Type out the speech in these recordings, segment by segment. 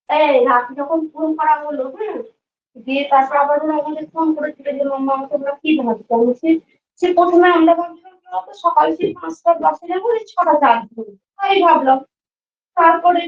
এই রাতে যখন ফোন করা হলো, দিয়ে তারপর আবার ওরা আমাদের ফোন করেছিল যে মাম্মা তোমরা কি ভাবছো? আমি বলছি, সে প্রথমে আমরা ভাবছিলাম কি বলতো, সকাল সেই 5টার বাসে যাবো, ওই 6টা 4 তাই ভাবলাম। তারপরে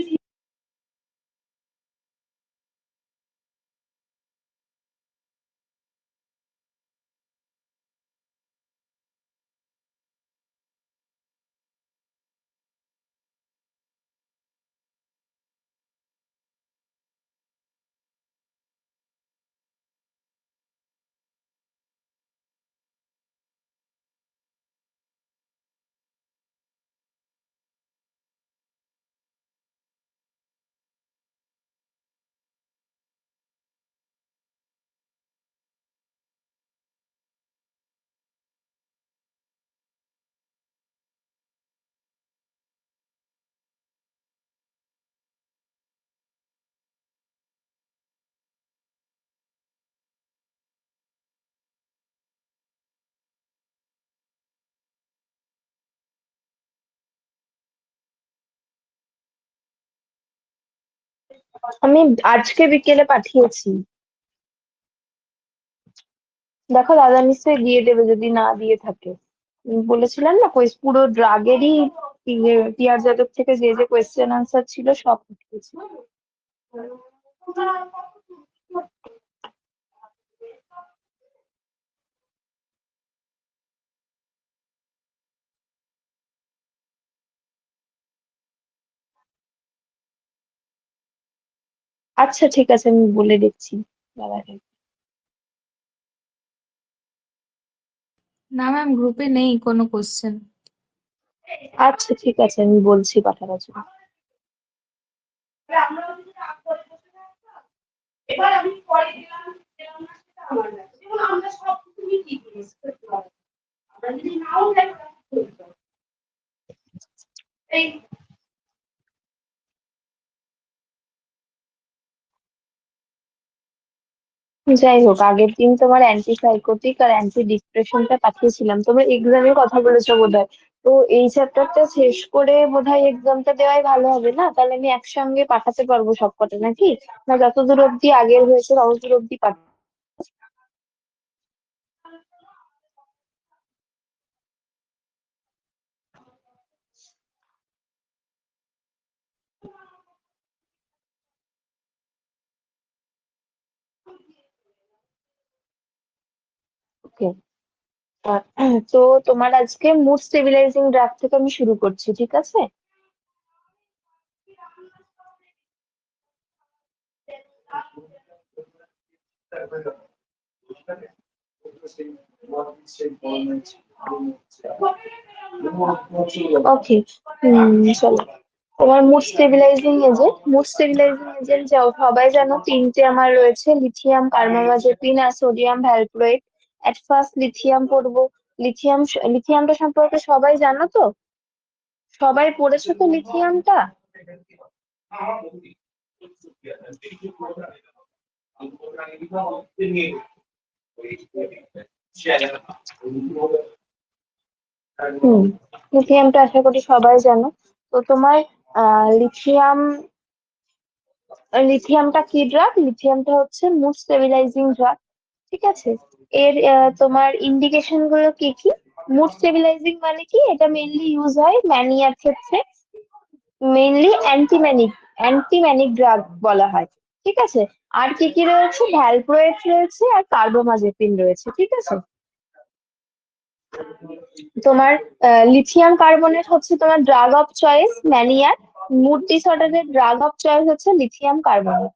আমি আজকে বিকেলে পাঠিয়েছি। দেখো দাদা নিশ্চয়ই দিয়ে দেবে যদি না দিয়ে থাকে। বলেছিলাম না, পুরো ড্রাগেরই টিআর যাদব থেকে যে যে কোয়েশ্চেন আনসার ছিল সব পাঠিয়েছি। আচ্ছা ঠিক আছে, আমি বলে দিচ্ছি দাদাকে। না ম্যাম, গ্রুপে নেই কোনো কোশ্চেন। আচ্ছা ঠিক আছে, আমি বলছি পাঠাবার জন্য। এবার আমি পরে দিলাম, দিলাম না সেটা আমার ব্যাপার। যেমন আমরা সব তুমি কি জিজ্ঞেস করতে পারো, আমরা যদি নাও দেয় এই যাই হোক, আগের দিন তোমার অ্যান্টি সাইকোটিক আর অ্যান্টি ডিপ্রেশনটা পাঠিয়েছিলাম, তোমরা এক্সামের কথা বলেছো বোধহয়। তো এই চ্যাপ্টারটা শেষ করে বোধহয় এক্সামটা দেওয়াই ভালো হবে না? তাহলে আমি একসঙ্গে পাঠাতে পারবো সবকটা নাকি? না যতদূর অব্দি আগের হয়েছে ততদূর অব্দি পাঠাবো? ওকে। তো তোমার আজকে মুড স্টেবিলাইজিং ড্রাগ থেকে আমি শুরু করছি, ঠিক আছে? ওকে। চলো। তোমার মুড স্টেবিলাইজিং এজেন্ট সবাই জানো, তিনটে আমার রয়েছে: লিথিয়াম, কার্বামাজেপিন আর sodium valproate. At first lithium পড়বো। লিথিয়াম লিথিয়ামটা সম্পর্কে সবাই জানো তো? সবাই পড়েছো তো লিথিয়ামটা? হুম। লিথিয়ামটা আশা করি সবাই জানো। তো তোমার লিথিয়াম লিথিয়ামটা কি ড্রাগ? লিথিয়ামটা হচ্ছে মুড স্টেবিলাইজিং ড্রাগ, ঠিক আছে? এর তোমার ইন্ডিকেশন গুলো কি কি? মুড স্টেবিলাইজিং মানে কি, এটা মেইনলি ইউজ হয় ম্যানিয়ার ক্ষেত্রে। মেইনলি অ্যান্টিম্যানিক ড্রাগ বলা হয়, ঠিক আছে? আর কি কি রয়েছে? ভ্যালপ্রোয়েট রয়েছে আর কার্বোমাজেপিন রয়েছে, ঠিক আছে? তোমার লিথিয়াম কার্বনেট হচ্ছে তোমার ড্রাগ অফ চয়েস ম্যানিয়ার। মুড ডিসঅর্ডারের ড্রাগ অফ চয়েস হচ্ছে লিথিয়াম কার্বনেট।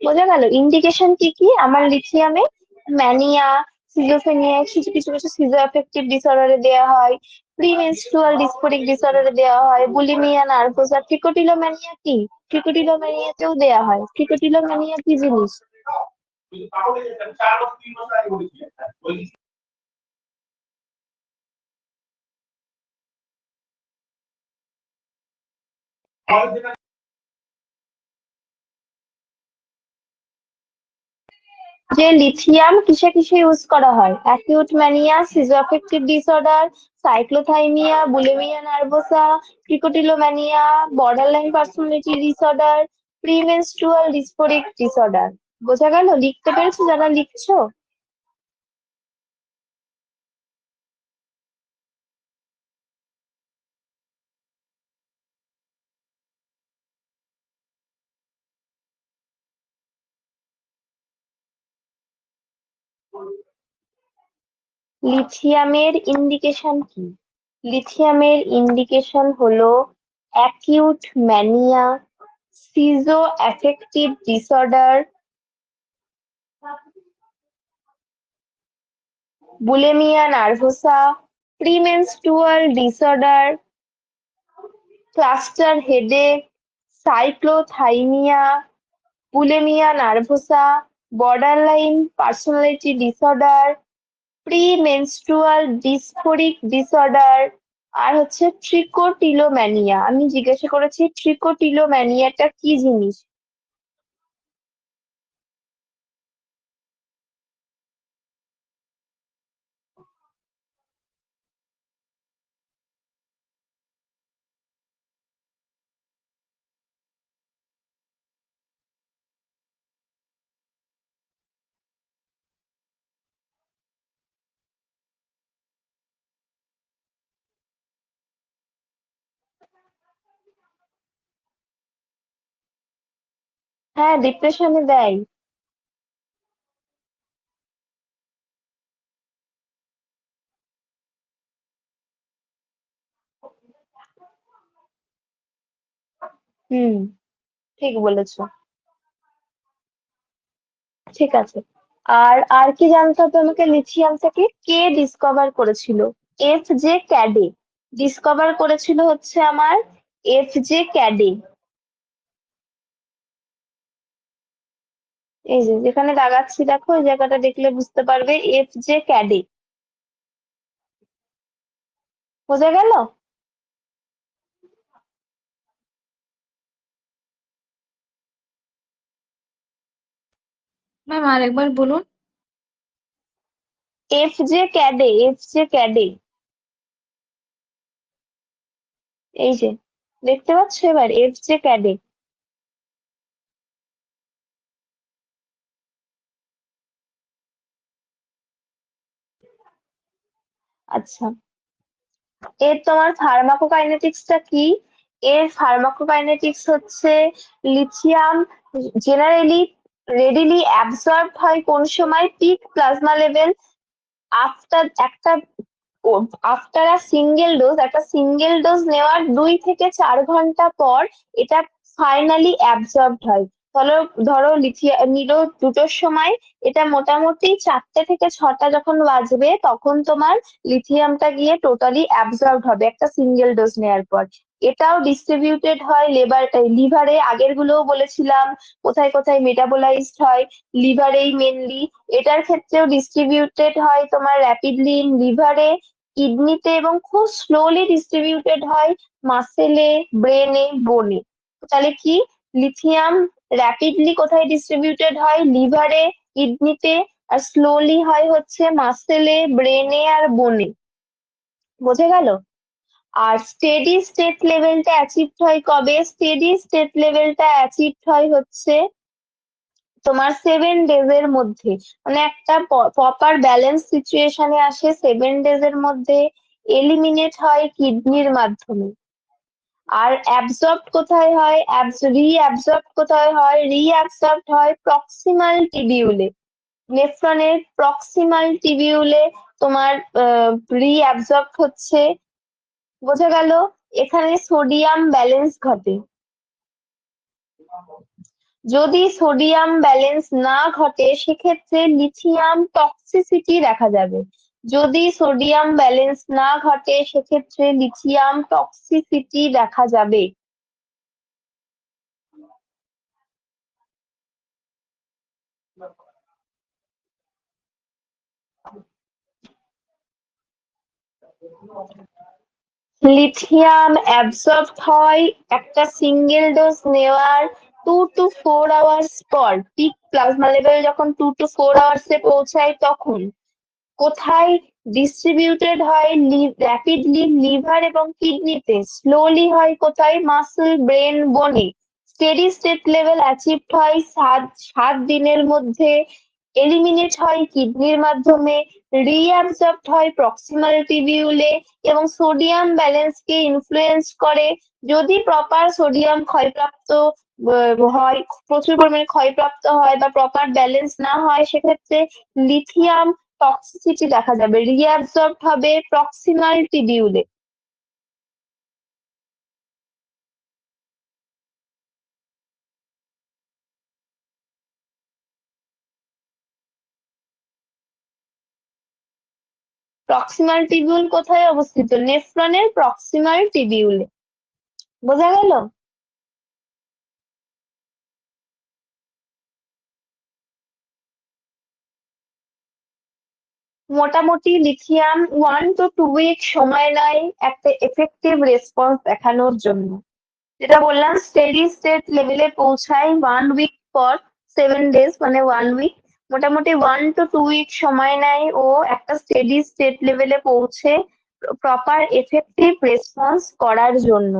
বোঝা গেল ইন্ডিকেশন কি কি আমার লিথিয়ামে? ম্যানিয়া, সিজোফ্রেনিয়া, কিছু কিছু কিছু সিজো অ্যাফেক্টিভ ডিসঅর্ডারে দেওয়া হয়, প্রিমেনস্ট্রুয়াল ডিসফোরিক ডিসঅর্ডারে দেওয়া হয়, বুলিমিয়া নার্ভোসা। ট্রিকোটিলোম্যানিয়া কি? ট্রিকোটিলোম্যানিয়াতেও দেওয়া হয়। ট্রিকোটিলোম্যানিয়া কি জিনিস? যে লিথিয়াম কিসে কিসে ইউজ করা হয়: acute mania, schizoaffective disorder, cyclothymia, bulimia nervosa, trichotillomania, borderline personality disorder, premenstrual dysphoric disorder. বোঝা গেল? লিখতে পেরেছো যারা লিখছো? লিথিয়ামের ইন্ডিকেশন কি? লিথিয়ামের ইন্ডিকেশন হলো অ্যাকিউট ম্যানিয়া, সিজো affective disorder, bulimia nervosa, premenstrual disorder, cluster headache, cyclothymia, bulimia nervosa, borderline personality disorder, premenstrual dysphoric disorder, আর হচ্ছে ট্রিকোটিলোম্যানিয়া। আমি জিজ্ঞাসা করেছি ট্রিকোটিলোম্যানিয়াটা কি জিনিস? হ্যাঁ, ডিপ্রেশনে দেয়। হুম, ঠিক বলেছো। ঠিক আছে। আর আর কি জানতে হবে আমাকে লিথিয়াম থেকে? কে ডিসকভার করেছিল? F J Cade. ডিসকভার করেছিল হচ্ছে আমার এফ জে ক্যাডে। এই যে যেখানে লাগাচ্ছি দেখো, এই জায়গাটা দেখলে বুঝতে পারবে, এফ জে ক্যাডে। বোঝা গেল? ম্যাম আর একবার বলুন। F J Cade, F J Cade. এই যে দেখতে পাচ্ছ এবার, এফ জে ক্যাডে। আচ্ছা, এর তোমার ফার্মাকোকাইনেটিক্সটা কি? এর ফার্মাকোকাইনেটিক্স হচ্ছে লিথিয়াম জেনারেলি রেডিলি অ্যাবসর্বড হয় কোন সময়? পিক প্লাজমা লেভেল আফটার একটা আফটার আ সিঙ্গেল ডোজ, একটা সিঙ্গেল ডোজ নেওয়ার 2 থেকে 4 ঘন্টা পর এটা ফাইনালি অ্যাবসর্বড হয়। ধরো ধরো নিল 2টোর সময়, এটা মোটামুটি 4টে থেকে 6টা যখন বাজবে তখন তোমার লিথিয়ামটা গিয়ে টোটালি অ্যাবসর্বড হবে একটা সিঙ্গেল ডোজ নেওয়ার পর। এটাও ডিস্ট্রিবিউটেড হয় লিভারে, আগের গুলোও বলেছিলাম। কোথায় কোথায় মেটাবোলাইজড হয়? লিভারেই মেনলি। এটার ক্ষেত্রেও ডিস্ট্রিবিউটেড হয় তোমার র্যাপিডলি লিভারে, কিডনিতে, এবং খুব স্লোলি ডিস্ট্রিবিউটেড হয় মাসেলে, ব্রেনে, বোনে। তাহলে কি, লিথিয়াম র্যাপিডলি কোথায় ডিস্ট্রিবিউটেড হয়? লিভারে, কিডনিতে, আর স্লোলি হয় হচ্ছে মাসেলে, ব্রেনে আর বোনে। বোঝা গেল? আর স্টেডি স্টেট লেভেলটা অ্যাচিভড হয় কবে? স্টেডি স্টেট লেভেলটা অ্যাচিভড হয় হচ্ছে তোমার 7 ডেজ এর মধ্যে। মানে একটা প্রপার ব্যালেন্স সিচুয়েশনে আসে 7 ডেজ এর মধ্যে, এলিমিনেট হয় কিডনির মাধ্যমে। আর অ্যাবজর্বড কোথায় হয়? রিঅ্যাবজর্বড কোথায় হয়? রিঅ্যাবজর্বড হয় প্রক্সিমাল টিবিউলে। নেফ্রনের প্রক্সিমাল টিবিউলে তোমার রিঅ্যাবজর্বড হচ্ছে। বোঝা গেল? এখানে সোডিয়াম ব্যালেন্স ঘটে। যদি সোডিয়াম ব্যালেন্স না ঘটে সেক্ষেত্রে লিথিয়াম টক্সিসিটি দেখা যাবে। যদি সোডিয়াম ব্যালেন্স না ঘটে সেক্ষেত্রে লিথিয়াম টক্সিসিটি দেখা যাবে। লিথিয়াম অ্যাবসর্ব হয় একটা সিঙ্গেল ডোজ নেওয়ার 2 to 4 আওয়ার্স পর। পিক প্লাজমা লেভেল যখন 2 to 4 আওয়ার্সে পৌঁছায় তখন। কোথায় ডিস্ট্রিবিউটেড হয়? র্যাপিডলি লিভার এবং কিডনিতে। স্লোলি হয় কোথায়? মাসল, ব্রেন, বোনে। স্টেডি স্টেট লেভেল অ্যাচিভড হয় 7 দিনের মধ্যে, এলিমিনেট হয় কিডনির মাধ্যমে, রিঅ্যাবজর্বড হয় প্রক্সিমাল টিবিউলে এবং সোডিয়াম ব্যালেন্সকে ইনফ্লুয়েন্স করে। যদি প্রপার সোডিয়াম ক্ষয়প্রাপ্ত হয়, প্রচুর পরিমাণে ক্ষয়প্রাপ্ত হয় বা প্রপার ব্যালেন্স না হয়, সেক্ষেত্রে লিথিয়াম টক্সিসিটি দেখা যাবে, রিঅ্যাবজর্বড হবে প্রক্সিমাল টিবিউলে। প্রক্সিমাল টিবিউল কোথায় অবস্থিত? নেফ্রনের প্রক্সিমাল টিবিউলে। বোঝা গেল? মোটামুটি লিথিয়াম 1 to 2 উইক সময় নেয় একটা এফেক্টিভ রেসপন্স দেখানোর জন্য। যেটা বললাম, স্টেডি স্টেট লেভেলে পৌঁছায় 1 উইক পর, 7 days মানে 1 উইক। মোটামুটি 1 to 2 উইক সময় নেয় ও একটা স্টেডি স্টেট লেভেলে পৌঁছে প্রপার এফেক্টিভ রেসপন্স করার জন্য।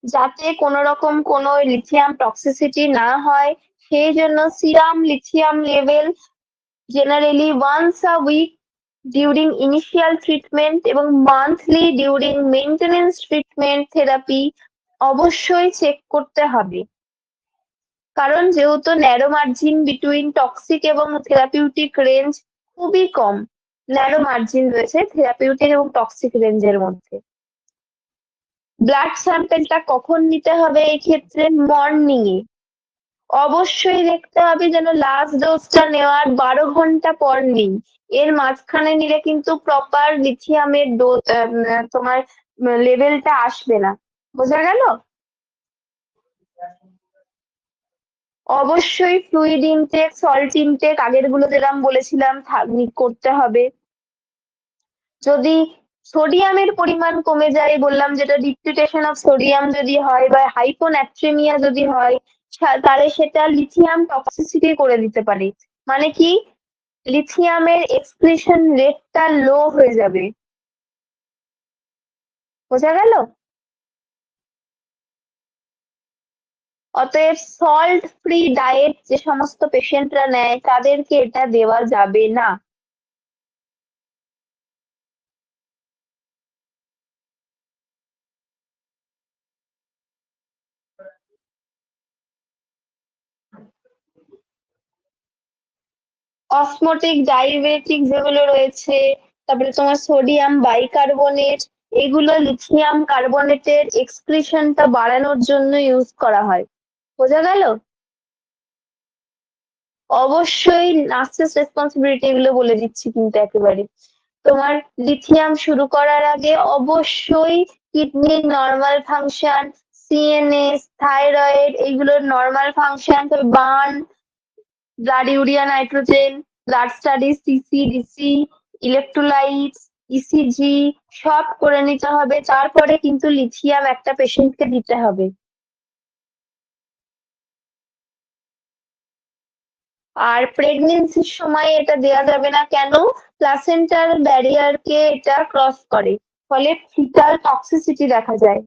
যাতে কোনো রকম কোনো লিথিয়াম টক্সিসিটি না হয়, সেই জন্য serum lithium level generally once a week during initial treatment এবং monthly during maintenance treatment therapy অবশ্যই চেক করতে হবে। কারণ যেহেতু ন্যারো মার্জিন বিটুইন টক্সিক এবং থেরাপিউটিক রেঞ্জ খুবই কম, ন্যারো মার্জিন রয়েছে থেরাপিউটিক এবং টক্সিক রেঞ্জের মধ্যে। ব্লাড স্যাম্পেলটা কখন নিতে হবে? এই ক্ষেত্রে মর্নিং এ। অবশ্যই দেখতে হবে যেন লাস্ট ডোজটা নেওয়ার 12 ঘন্টা পর নেই। এর মাঝখানে নিলে কিন্তু প্রপার লিথিয়ামের তোমার লেভেলটা আসবে না। বোঝা গেল? অবশ্যই ফ্লুইড ইনটেক, সল্ট ইনটেক আগের গুলো যেরকম বলেছিলাম করতে হবে। যদি সোডিয়ামের পরিমাণ কমে যায়, বললাম যেটা ডিপ্লিটেশন অফ সোডিয়াম যদি হয় বা হাইপোন্যাট্রেমিয়া যদি হয়, তাহলে সেটা লিথিয়াম টক্সিসিটি করে দিতে পারে। মানে কি, লিথিয়ামের এক্সক্রিশন রেটটা লো হয়ে যাবে। বোঝা গেল? অতএব সল্ট ফ্রি ডায়েট যে সমস্ত পেশেন্টরা নেয় তাদেরকে এটা দেওয়া যাবে না। অসমোটিক ডাইউরেটিক যেগুলো রয়েছে, তারপরে তোমার সোডিয়াম বাইকার্বনেট, এগুলো লিথিয়াম কার্বনেটের এক্সক্রিশনটা বাড়ানোর জন্য ইউজ করা হয়। বোঝা গেল? অবশ্যই নার্সেস রেসপন্সিবিলিটি এগুলো বলে দিচ্ছি কিন্তু একেবারে। তোমার লিথিয়াম শুরু করার আগে অবশ্যই কিডনির নর্মাল ফাংশন, সিএনএস, থাইরয়েড এইগুলোর নর্মাল ফাংশন, তবে burn, blood urea nitrogen, blood study, CC, DC, electrolytes, ECG সব করে নিতে হবে। তারপরে কিন্তু লিথিয়াম একটা পেশেন্টকে দিতে হবে। আর প্রেগনেন্সির সময় এটা দেওয়া যাবে না। কেন? প্লাসেন্টার ব্যারিয়ারকে এটা ক্রস করে, ফলে ফিটাল টক্সিসিটি দেখা যায়।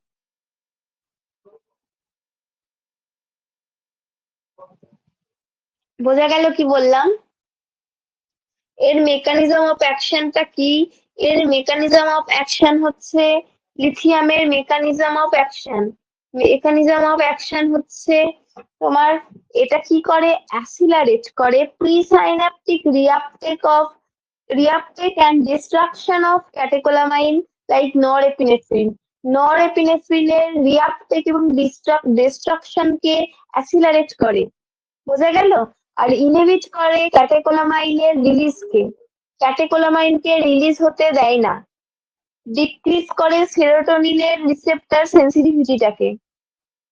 বোঝা গেল কি বললাম? এর মেকানিজম অফ অ্যাকশনটা কি? এর মেকানিজম অফ অ্যাকশন হচ্ছে লিথিয়ামের মেকানিজম অফ অ্যাকশন হচ্ছে তোমার, এটা কি করে? অ্যাসিলারেট করে reuptake and destruction of catecholamine like norepinephrine. নরএপিনেফ্রিনের রিআপটেক এবং ডিস্ট্রাকশনকে অ্যাসিলারেট করে। বোঝা গেল? আর ইনহিবিট করে ক্যাটেকোলামাইনের রিলিজকে, ক্যাটেকোলামাইনকে রিলিজ হতে দেয় না। ডিক্রিজ করে সেরোটোনিনের রিসেপ্টর সেন্সিটিভিটিটাকে।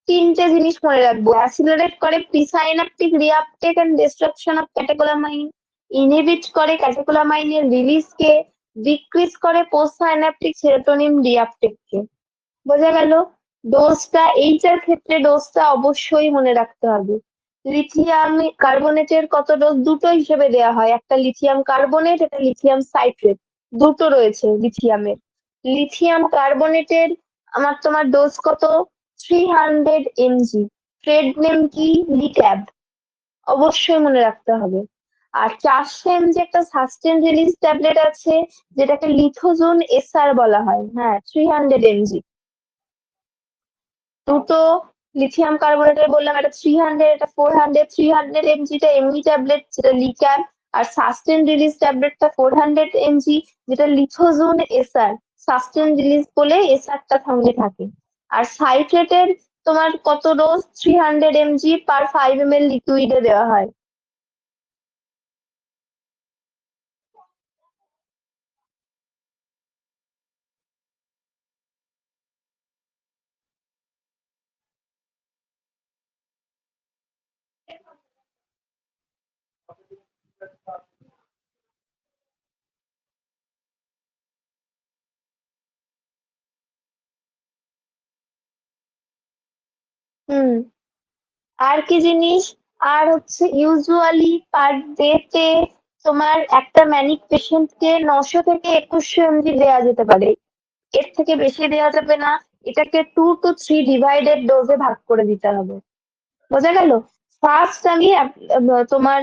তিনটে জিনিস মনে রাখবো: অ্যাসিলারেট করে presynaptic reuptake and destruction of catecholamine, inhibit করে ক্যাটেকোলামাইনের রিলিজকে, ডিক্রিজ করে পোস্ট সাইনাপটিক সেরোটোনিন রিআপটেককে। বোঝা গেল? ডোজটা এইটার ক্ষেত্রে ডোজটা অবশ্যই মনে রাখতে হবে। লিথিয়াম কার্বনেটের কত ডোজ? দুটো হিসেবে দেওয়া হয়, একটা লিথিয়াম কার্বনেট, একটা লিথিয়াম সাইট্রেট, দুটো রয়েছে লিথিয়ামের। লিথিয়াম কার্বনেটের আমার তোমার ডোজ কত? 300 mg। ট্রেড নেম কি? লিট্যাব। অবশ্যই মনে রাখতে হবে। আর 400 mg একটা সাস্টেন রিলিজ ট্যাবলেট আছে, যেটাকে লিথোজোন এসআর বলা হয়। হ্যাঁ, 300 mg। দুটো লিথিয়াম কার্বনেটের বললাম, একটা 300, এটা 400। 300 mg টা এমনি ট্যাবলেট, যেটা লিক্যাব। আর সাস্টেন রিলিজ ট্যাবলেটটা 400 mg, যেটা লিথোজোন এসআর। সাস্টেন রিলিজ বলে এসআরটা সঙ্গে থাকে। আর সাইট্রেটের তোমার কত ডোজ? 300 mg পার 5 ml লিকুইডে দেওয়া হয়। হুম। আর কি জিনিস? আর হচ্ছে ইউজুয়ালি পার ডেতে তোমার একটা ম্যানিক পেশেন্টকে 900 থেকে 2100 mg দেওয়া যেতে পারে। এর থেকে বেশি দেওয়া যাবে না। এটাকে 2 to 3 ডিভাইডেড ডোজে ভাগ করে দিতে হবে। বোঝা গেল? ফার্স্ট আমি তোমার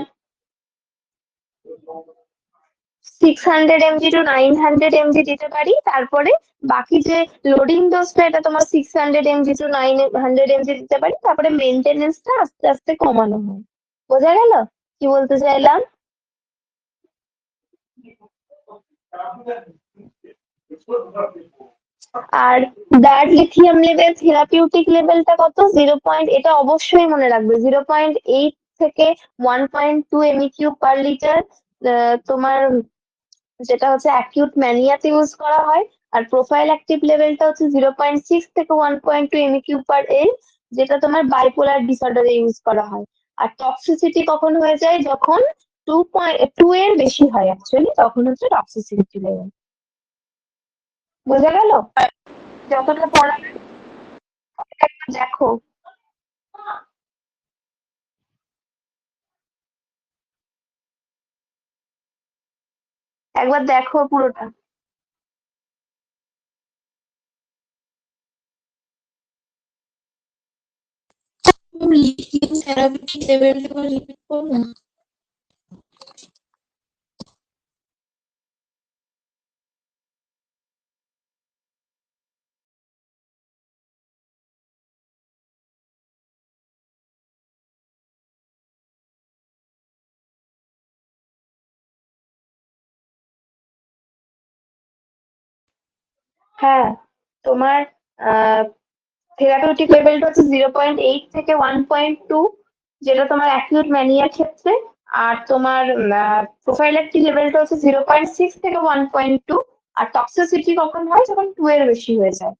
600 mg to 900 mg দিতে পারি। তারপরে বাকি যে লোডিং ডোজটা, এটা তোমার 600 mg to 900 mg দিতে পারি। তারপরে মেনটেনেন্সটা আস্তে আস্তে কমানো হয়। বোঝা গেল কি বলতে চাইলাম? আর ব্লাড লিথিয়াম লেভেল, থেরাপিউটিক লেভেলটা কত? 0. এটা অবশ্যই মনে রাখবে, 0.8 থেকে 1.2 MEQ/লিটার। তোমার যেটা হচ্ছে অ্যাকিউট ম্যানিয়াতে ইউজ করা হয়। আর প্রোফাইল অ্যাক্টিভ লেভেলটা হচ্ছে 0.6 থেকে 1.2 MEQ/L, যেটা তোমার বাইপোলার ডিসঅর্ডারে ইউজ করা হয়। আর টক্সিসিটি কখন হয়ে যায়? যখন 2.2 এর বেশি হয়, অ্যাকচুয়ালি তখন হচ্ছে টক্সিসিটি লেভেল। বোঝা গেল? যতটা পড়া একবার দেখো। একবার দেখো পুরোটা। লিথিয়াম থেরাপিউটিক লেভেলটা রিপিট করুন। হ্যাঁ, তোমার থেরাপিউটিক লেভেলটা হচ্ছে 0.8 থেকে 1.2, যেটা তোমার অ্যাকিউট ম্যানিয়ার ক্ষেত্রে। আর তোমার প্রোফাইল্যাক্টিক লেভেলটা হচ্ছে 0.6 থেকে 1.2। আর টক্সিসিটি কখন হয়? যখন 2 এর বেশি হয়ে যায়।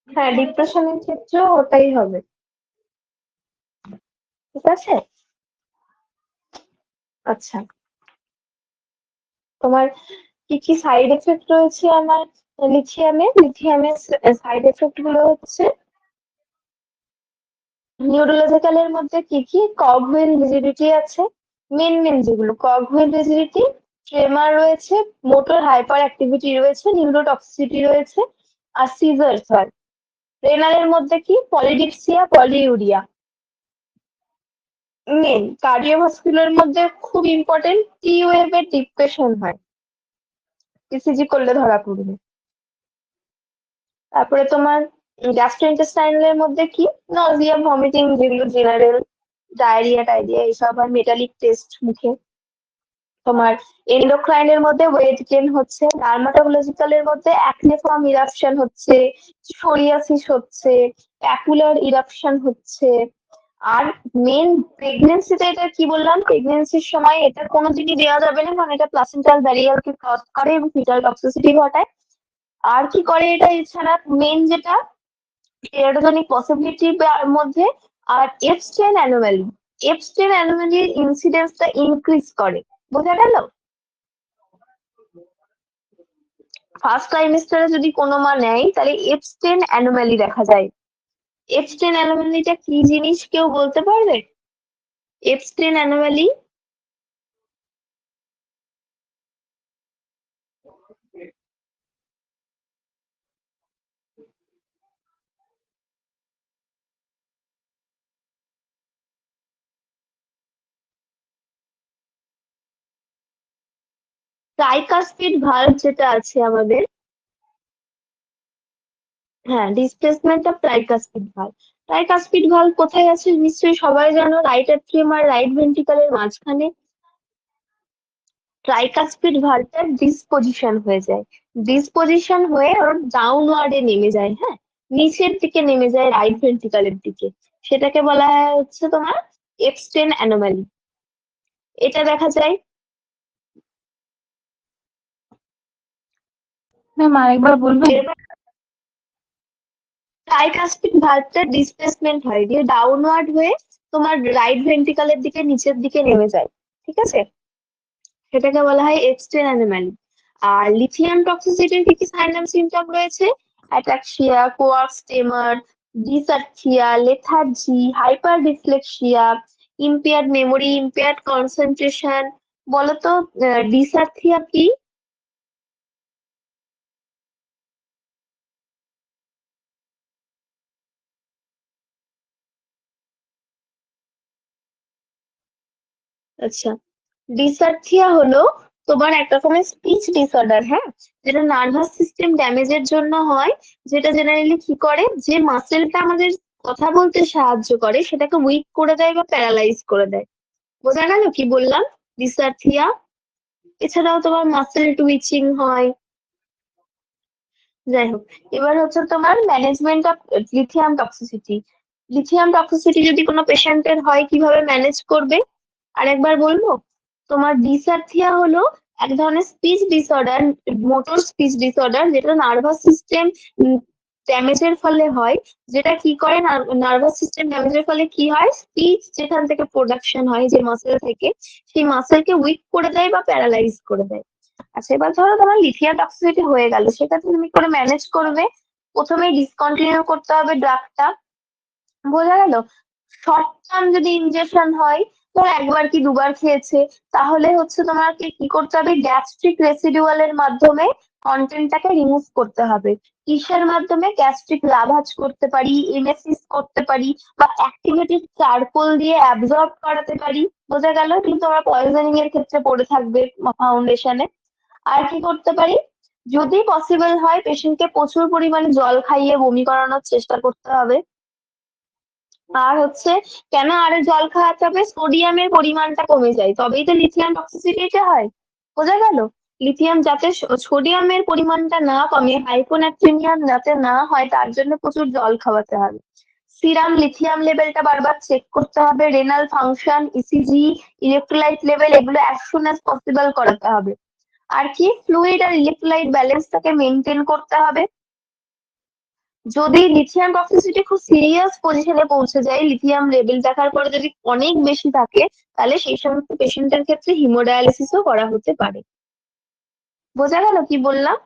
হ্যাঁ, ডিপ্রেশনের ক্ষেত্রেও ওটাই হবে। ঠিক আছে। আচ্ছা, তোমার কি কি সাইড এফেক্ট রয়েছে আমার লিথিয়ামের সাইড এফেক্ট গুলো হচ্ছে নিউরোলজিক্যালের মধ্যে কি কি কগহুইল রিজিডিটি আছে, মেন যেগুলো কগহুইল রিজিডিটি, ট্রেমার রয়েছে, মোটর হাইপার অ্যাক্টিভিটি রয়েছে, নিউরোটক্সিসিটি রয়েছে, আর সিজার্স হয়। রেনালের মধ্যে কি পলিডিপসিয়া, পলিউরিয়া। মেন কার্ডিওভাস্কুলার মধ্যে খুব ইম্পর্টেন্ট টি ওয়েভের ডিপ্রেশন হয়, ইসিজি করলে ধরা পড়বে। তারপরে তোমার গ্যাস্ট্রোইন্টেস্টাইনালের মধ্যে কি নজিয়া, ভমিটিং, যেগুলো জেনারেল, ডায়রিয়া টাইরিয়া এইসব, আর মেটালিক টেস্ট মুখে। তোমার এন্ডোক্রাইনের মধ্যে ওয়েট গেইন হচ্ছে, ডার্মাটোলজিক্যালের মধ্যে অ্যাকনে ফর্ম ইরাপশন হচ্ছে, সোরিয়াসিস হচ্ছে, প্যাপুলার ইরাপশন হচ্ছে। আর মেন প্রেগনেন্সিতে এটা কি বললাম, প্রেগনেন্সির সময় এটা কোনোদিনই দেওয়া যাবে না, কারণ এটা প্লাসেন্টাল ব্যারিয়ারকে ক্রস করে এবং ফিটাল টক্সিসিটি ঘটায়। আর কি করে এটা এছাড়া মেন যেটা টেরাটোজেনিক পসিবিলিটি মধ্যে, আর এপস্টেন অ্যানোমালির ইনসিডেন্সটা ইনক্রিজ করে। বোঝা গেল? ফার্স্ট ট্রাইমেস্টারে যদি কোনো মা নেয় তাহলে এপস্টেন অ্যানোমালি দেখা যায়। এপস্টেন অ্যানোমালিটা কি জিনিস কেউ বলতে পারবে? এপস্টেন অ্যানোমালি ট্রাইকাসপিড ভালভ যেটা আছে আমাদের, হ্যাঁ, displacement of tricuspid valve. Tricuspid valve কোথায় আছে নিশ্চয়ই সবাই জানো, রাইট অ্যাট্রিয়াম আর রাইট ভেন্ট্রিকলের মাঝখানে। ট্রাইকাসপিড ভালভটা ডিসপোজিশন হয়ে যায়, ডিসপোজিশন হয়ে ওর ডাউনওয়ার্ডে নেমে যায়, হ্যাঁ, নিচের দিকে নেমে যায় রাইট ভেন্ট্রিকলের দিকে। সেটাকে বলা হয় হচ্ছে তোমার এপস্টেন অ্যানোমালি। এটা দেখা যায়। ম্যাম আরেকবার বলবেন? এবার ট্রাইকাসপিড ভালভটা ডিসপ্লেসমেন্ট হয়, দিয়ে ডাউনওয়ার্ড হয়ে তোমার রাইট ভেন্ট্রিকলের দিকে নিচের দিকে নেমে যায়। ঠিক আছে, সেটাকে বলা হয় এপস্টেন অ্যানোমালি। আর লিথিয়াম টক্সিসিটির কি কি সাইন অ্যান্ড সিমটম রয়েছে? Ataxia, coarse tremor, dysarthria, lethargy, hyper dyslexia, impaired memory, impaired concentration. বলতো ডিসআর্থিয়া কি? আচ্ছা, ডিসআর্থিয়া হলো তোমার এক রকমের স্পিচ ডিসঅর্ডার, হ্যাঁ, যেটা নার্ভাস সিস্টেম ড্যামেজের জন্য হয়। যেটা জেনারেলি কি করে, যে মাসেলটা আমাদের কথা বলতে সাহায্য করে সেটাকে উইক করে দেয় বা প্যারালাইজ করে দেয়। বোঝা গেল কি বললাম? ডিসআর্থিয়া। এছাড়াও তোমার মাসেল টুইচিং হয়। যাই হোক, এবার হচ্ছে তোমার management of lithium toxicity. Lithium toxicity যদি কোনো পেশেন্টের হয় কিভাবে ম্যানেজ করবে আরেকবার বলবো। তোমার ডিসআর্থিয়া হলো এক ধরনের speech disorder, motor speech disorder, যেটা নার্ভাস সিস্টেম ড্যামেজের ফলে হয়। যেটা কি করে, নার্ভাস সিস্টেম ড্যামেজের ফলে কি হয়, স্পিচ যেখান থেকে প্রোডাকশন হয় যে মাসেল থেকে, সেই মাসেলকে উইক করে দেয় বা প্যারালাইজ করে দেয়। আচ্ছা, এবার ধরো তোমার লিথিয়াম টক্সিসিটি হয়ে গেল, সেটা তুমি করে ম্যানেজ করবে। প্রথমে ডিসকন্টিনিউ করতে হবে ড্রাগটা। বোঝা গেল? শর্ট টার্ম যদি ইনজেকশন হয়, ধর একবার কি দুবার খেয়েছে, তাহলে হচ্ছে তোমাকে কি করতে হবে, গ্যাস্ট্রিক রেসিডুয়ালের মাধ্যমে কন্টেন্টটাকে রিমুভ করতে হবে। কিসের মাধ্যমে? গ্যাস্ট্রিক লাভাজ করতে পারি, এমএসিস করতে পারি, বা অ্যাক্টিভেটেড চারকোল দিয়ে অ্যাবজর্ব করাতে পারি। বোঝা গেল? কিন্তু আমরা পয়জনিং এর ক্ষেত্রে পড়ে থাকবে ফাউন্ডেশনে। আর কি করতে পারি, যদি পসিবল হয় পেশেন্টকে প্রচুর পরিমাণে জল খাইয়ে বমি করানোর চেষ্টা করতে হবে। আর হচ্ছে কেন আরে জল খাওয়াতে হবে, সোডিয়ামের পরিমাণটা কমে যায়, তবেই তো লিথিয়াম টক্সিসিটিটা হয়। বোঝা গেল? লিথিয়াম যাতে সোডিয়ামের পরিমাণটা না কমে, হাইপোনাট্রিমিয়াম যাতে না হয়, তার জন্য প্রচুর জল খাওয়াতে হবে। সিরাম লিথিয়াম লেভেলটা বারবার চেক করতে হবে, renal function, ECG, electrolyte level, এগুলো অ্যাজ সুন অ্যাজ পসিবল করাতে হবে। আর কি, ফ্লুইড আর ইলেকট্রোলাইট ব্যালেন্সটাকে মেনটেন করতে হবে। যদি লিথিয়াম টক্সিসিটি খুব সিরিয়াস পজিশনে পৌঁছে যায়, লিথিয়াম লেভেল দেখার পরে যদি অনেক বেশি থাকে, তাহলে সেই সমস্ত পেশেন্টের ক্ষেত্রে হিমোডায়ালিসিসও করা হতে পারে। বোঝা গেল কি বললাম?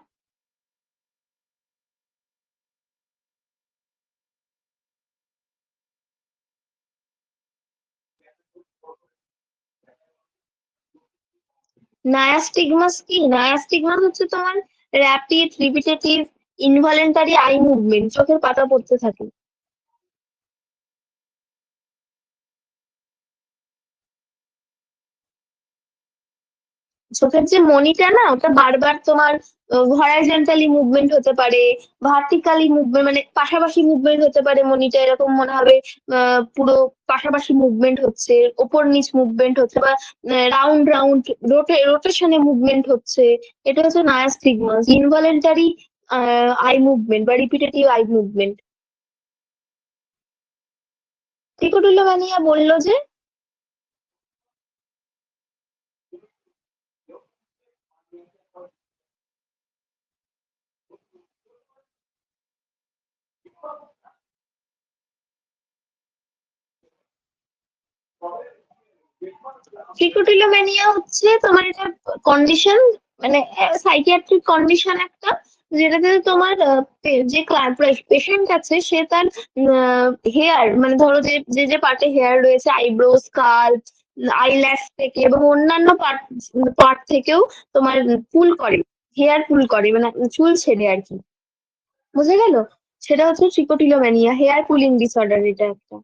নায়াস্টিগমাস কি? নায়াস্টিগমাস হচ্ছে তোমার rapid repetitive involuntary eye movement, চোখের পাতা পড়তে থাকে। চোখের যে মনিটা না, ওটা বারবার তোমার হরাইজন্টালি মুভমেন্ট হতে পারে, ভার্টিক্যালি মুভমেন্ট মানে পাশাপাশি মুভমেন্ট হতে পারে। মনিটা এরকম মনে হবে পুরো পাশাপাশি মুভমেন্ট হচ্ছে, ওপর নিচ মুভমেন্ট হচ্ছে, বা রাউন্ড রাউন্ড রোটেশনে মুভমেন্ট হচ্ছে। এটা হচ্ছে নায়াস্টিগমাস, ইনভলেন্টারি আই মুভমেন্ট বা রিপিটেটিভ আই মুভমেন্ট। টিকোটিলোম্যানিয়া বললো যে ট্রিকোটিলোম্যানিয়া হচ্ছে তোমার এটা কন্ডিশন, মানে সাইকিয়াট্রিক কন্ডিশন একটা, যেটাতে তোমার যে পেশেন্ট আছে সে তার হেয়ার, মানে ধরো যে যে যে পার্টে হেয়ার রয়েছে, আইব্রো, স্কাল্প, আইল্যাশ থেকে এবং অন্যান্য পার্ট পার্ট থেকেও তোমার পুল করে, হেয়ার পুল করে, মানে চুল ছেড়ে আর কি। বুঝে গেল? সেটা হচ্ছে ট্রিকোটিলোম্যানিয়া, হেয়ার পুলিং ডিসঅর্ডার এটা একটা।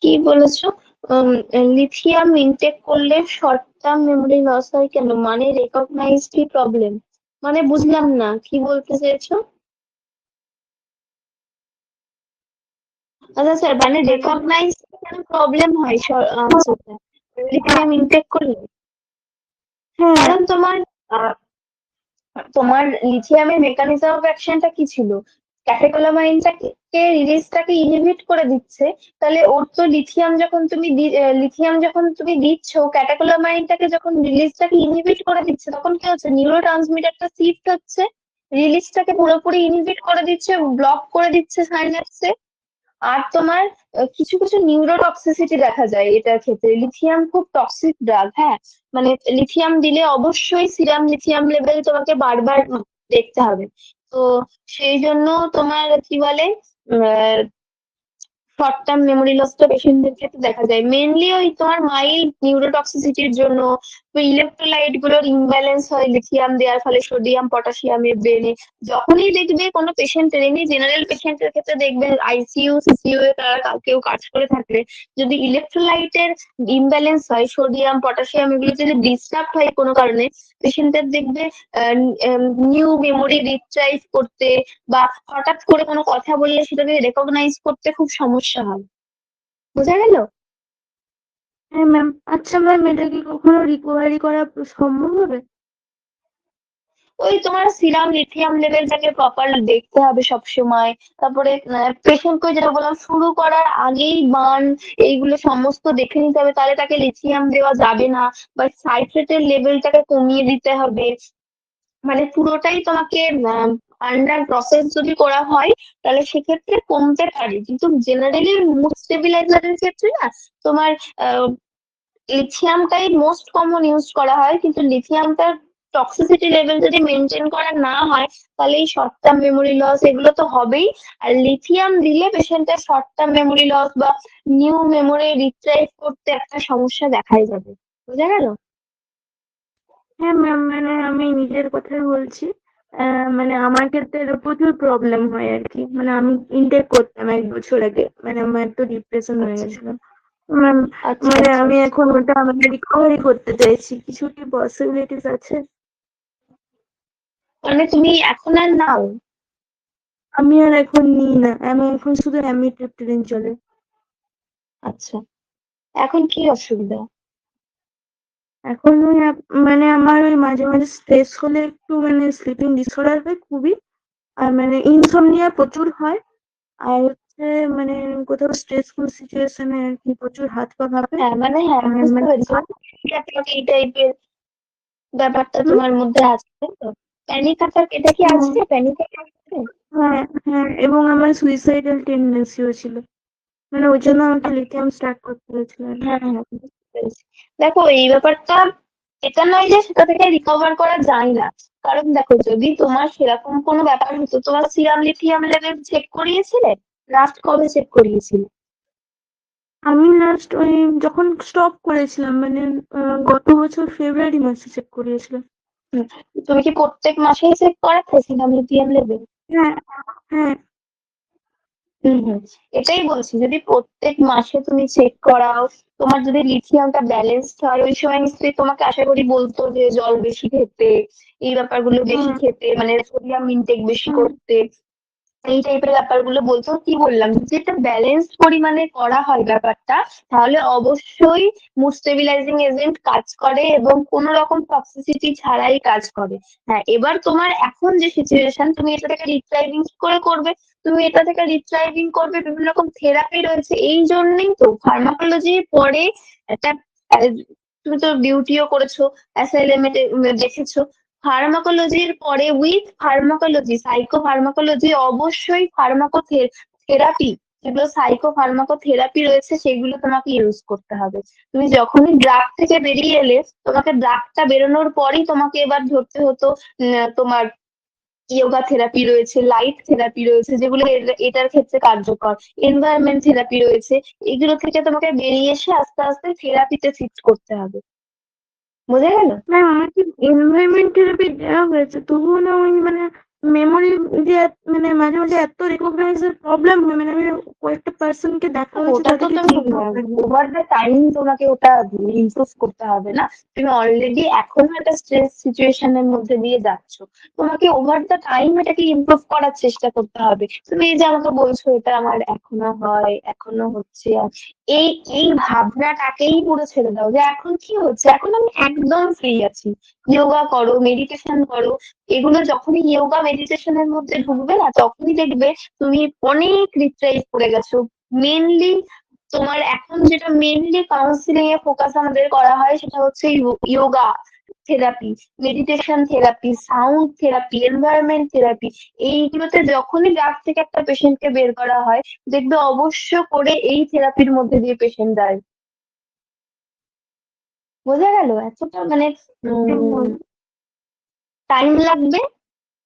কি বলেছো? লিথিয়াম ইনটেক করলে শর্ট টার্ম মেমোরি লস হয় কেন? মানে রেকগনাইজড প্রবলেম, মানে বুঝলাম না কি বলতে চাইছো। আচ্ছা স্যার, মানে রেকগনাইজ কেন প্রবলেম হয় আচ্ছা আচ্ছা, লিথিয়াম ইনটেক করলে? হ্যাঁ। কারণ তোমার তোমার লিথিয়ামের মেকানিজম অফ অ্যাকশনটা কি ছিল? ক্যাটেকোলামাইনটাকে রিলিজটাকে ইনহিবিট করে দিচ্ছে। তাহলে ওর তো লিথিয়াম যখন তুমি দিচ্ছ, ক্যাটেকোলামাইনটাকে যখন রিলিজটাকে ইনহিবিট করে দিচ্ছে, তখন কি হচ্ছে? নিউরো ট্রান্সমিটারটা শিফট হচ্ছে, রিলিজটাকে পুরোপুরি ইনহিবিট করে দিচ্ছে, ব্লক করে দিচ্ছে সাইন্যাপসে। আর তোমার কিছু কিছু নিউরোটক্সিসিটি দেখা যায় এটার ক্ষেত্রে। লিথিয়াম খুব টক্সিক ড্রাগ, হ্যাঁ। মানে লিথিয়াম দিলে অবশ্যই সিরাম লিথিয়াম লেভেল তোমাকে বারবার দেখতে হবে। তো সেই জন্য তোমার কি বলে, শর্ট টার্ম মেমোরি লসটা পেশেন্টদের ক্ষেত্রে দেখা যায় মেনলি ওই তোমার মাইল্ড নিউরোটক্সিসিটির জন্য। তো ইলেকট্রোলাইট গুলোর ইমব্যালেন্স হয় লিথিয়াম দেওয়ার ফলে, সোডিয়াম পটাশিয়ামের ব্রেনে। যখনই দেখবে কোনো পেশেন্টের, এমনি জেনারেল পেশেন্টের ক্ষেত্রে দেখবে আইসিইউ সিসিইউ এ তারা কেউ কাজ করে থাকলে, যদি ইলেকট্রোলাইটের ইমব্যালেন্স হয়, সোডিয়াম পটাশিয়াম এগুলো যদি ডিস্টার্ব হয় কোনো কারণে, পেশেন্টের দেখবে নিউ মেমোরি রিট্রাইভ করতে বা হঠাৎ করে কোনো কথা বললে সেটাকে রেকগনাইজ করতে খুব সমস্যা হয়। বোঝা গেল? হ্যাঁ ম্যাম। আচ্ছা ম্যাম, এটা কি কখনো রিকভারি করা সম্ভব হবে? ওই তোমার সিরাম লিথিয়াম লেভেলটাকে প্রপার দেখতে হবে সব সময়। তারপরে পেশেন্টকে যেটা বললাম, শুরু করার আগেই বার্ন এইগুলো সমস্ত দেখে নিতে হবে, তাহলে তাকে লিথিয়াম দেওয়া যাবে না, বা সাইট্রেটের লেভেলটাকে কমিয়ে দিতে হবে। মানে পুরোটাই তোমাকে আন্ডার প্রসেস যদি করা হয়, তাহলে সেক্ষেত্রে কমতে পারে। কিন্তু জেনারেলি মুড স্টেবিলাইজারের ক্ষেত্রে না, তোমার লিথিয়ামটাই মোস্ট কমন ইউজ করা হয়। কিন্তু লিথিয়ামটার টক্সিসিটি লেভেল যদি মেনটেন করা না হয়, তাহলে এই শর্ট টার্ম মেমোরি লস এগুলো তো হবেই। আর লিথিয়াম দিলে পেশেন্টের শর্ট টার্ম মেমোরি লস বা নিউ মেমোরি রিট্রাইভ করতে একটা সমস্যা দেখাই যাবে। বোঝা গেল? হ্যাঁ ম্যাম, মানে আমি নিজের কথাই বলছি। মানে আমার ক্ষেত্রে এটা প্রচুর প্রবলেম হয় আর কি। মানে আমি ইনটেক করতাম 1 বছর আগে, মানে আমার একটু ডিপ্রেশন হয়ে আচ্ছা গেছিল ম্যাম। আচ্ছা মানে আচ্ছা। আমি এখন ওটা মানে রিকভারি করতে চাইছি, কিছু কি পসিবিলিটিস আছে? মানে তুমি এখন আর নাও? আমি আর এখন নিই না, আমি এখন শুধু অ্যামিট্রিপটিলিন চলে। আচ্ছা, এখন কি অসুবিধা? এখন ওই মানে আমার ওই মাঝে মাঝে স্ট্রেস হলে একটু মানে স্লিপিং ডিসঅর্ডার হয় খুবই, আর মানে ইনসমনিয়া প্রচুর হয়, আর হচ্ছে মানে কোথাও স্ট্রেসফুল সিচুয়েশনে আর কি প্রচুর হাত পা কাঁপে। হ্যাঁ মানে, হ্যাঁ আর বুঝতে মানে পেরেছি, এই টাইপের ব্যাপারটা হুম, তোমার মধ্যে আছে, তাই তো? প্যানিক অ্যাটাক, এটা কি হুম, আছে প্যানিক অ্যাটাক? হ্যাঁ, হ্যাঁ, এবং আমার সুইসাইডাল টেন্ডেন্সিও ছিল, মানে ওই জন্য আমাকে লিথিয়াম স্টার্ট করতে হয়েছিল আর কি। হ্যাঁ হ্যাঁ বুঝতে পেরেছি। দেখো এই ব্যাপারটা, এটা নয় যে সেটা থেকে রিকভার করা যায় না। কারণ দেখো, যদি তোমার সেরকম কোনো ব্যাপার হতো, তোমার সিরাম লিথিয়াম লেভেল চেক করিয়েছিলে? লাস্ট কবে চেক করিয়েছিলে? আমি লাস্ট ওই যখন স্টপ করেছিলাম মানে গত বছর ফেব্রুয়ারি মাসে চেক করিয়েছিলাম। হুম, তুমি কি প্রত্যেক মাসেই চেক করাতে সিরাম লিথিয়াম লেভেল? হ্যাঁ, হ্যাঁ, হুম, এটাই বলছি, যদি প্রত্যেক মাসে তুমি চেক করাও, তোমার যদি লিথিয়ামটা ব্যালেন্সড হয়, ওই সময় নিশ্চয়ই তোমাকে আশা করি বলতো যে জল বেশি খেতে, এই ব্যাপারগুলো বেশি হুম, খেতে, মানে সোডিয়াম ইনটেক বেশি হুম, করতে, এই টাইপের ব্যাপারগুলো বলতো। কি বললাম, যেটা ব্যালেন্সড পরিমাণে করা হয় ব্যাপারটা, তাহলে অবশ্যই মুড স্টেবিলাইজিং এজেন্ট কাজ করে এবং কোনো রকম টক্সিসিটি ছাড়াই কাজ করে। হ্যাঁ, এবার তোমার এখন যে সিচুয়েশন, তুমি এটা থেকে রিথ্রাইভিং কি করে করবে? তুমি এটা থেকে রিথ্রাইভিং করবে, বিভিন্ন রকম থেরাপি রয়েছে, এই জন্যই তো ফার্মাকোলজি পরে একটা তুমি তো ডিউটিও করেছো, অ্যাসাইলেমে দেখেছো, ফার্মাকোলজির পরে উইথ ফার্মাকোলজি সাইকো ফার্মাকোলজি, অবশ্যই থেরাপি, যেগুলো সাইকো ফার্মাকোথেরাপি রয়েছে সেগুলো তোমাকে ইউজ করতে হবে। তুমি যখনই ড্রাগ থেকে বেরিয়ে এলে, তোমাকে ড্রাগটা বেরোনোর পরেই তোমাকে এবার ধরতে হতো তোমার ইয়োগা থেরাপি রয়েছে, লাইট থেরাপি রয়েছে, যেগুলো এটার ক্ষেত্রে কার্যকর, এনভায়রনমেন্ট থেরাপি রয়েছে, এগুলো থেকে তোমাকে বেরিয়ে এসে আস্তে আস্তে থেরাপিতে শিফট করতে হবে। বোঝা গেল? ম্যাম আমাকে এনভায়রনমেন্ট থেরাপি দেওয়া হয়েছে, তবুও না ওই মানে মেমোরি যে মানে মাঝে মাঝে এত রিকগনাইজের প্রবলেম হয়, মানে আমি কয়েকটা পার্সনকে দেখা হয়েছে ওটা তো তাদেরকে তুমি চিনতেও পারি। ওভার দ্য টাইম তোমাকে ওটা ইমপ্রুভ করতে হবে না? তুমি অলরেডি এখনো একটা স্ট্রেস সিচুয়েশনের মধ্যে দিয়ে যাচ্ছ, তোমাকে ওভার দ্য টাইম এটাকে ইমপ্রুভ করার চেষ্টা করতে হবে। তুমি এই যে আমাকে বলছো এটা আমার এখনো হয়, এখনো হচ্ছে, এই এই ভাবনাটাকেই পুরো ছেড়ে দাও যে এখন কি হচ্ছে, এখন আমি একদম ফ্রি আছি। যোগা করো, মেডিটেশন করো, এগুলো যখনই যোগা মেডিটেশনের মধ্যে ঢুকবে না, তখনই দেখবে তুমি অনেক রিপ্রাইজ করে গেছো। মেনলি তোমার এখন যেটা মেনলি কাউন্সিলিং এ ফোকাস আমাদের করা হয়, সেটা হচ্ছে yoga therapy, meditation therapy, sound therapy, environment therapy. এইগুলোতে যখনই ড্রাগ থেকে একটা পেশেন্টকে বের করা হয়, দেখবে অবশ্য করে এই থেরাপির মধ্যে দিয়ে পেশেন্ট যায়। বোঝা গেল? এতটা মানে টাইম লাগবে,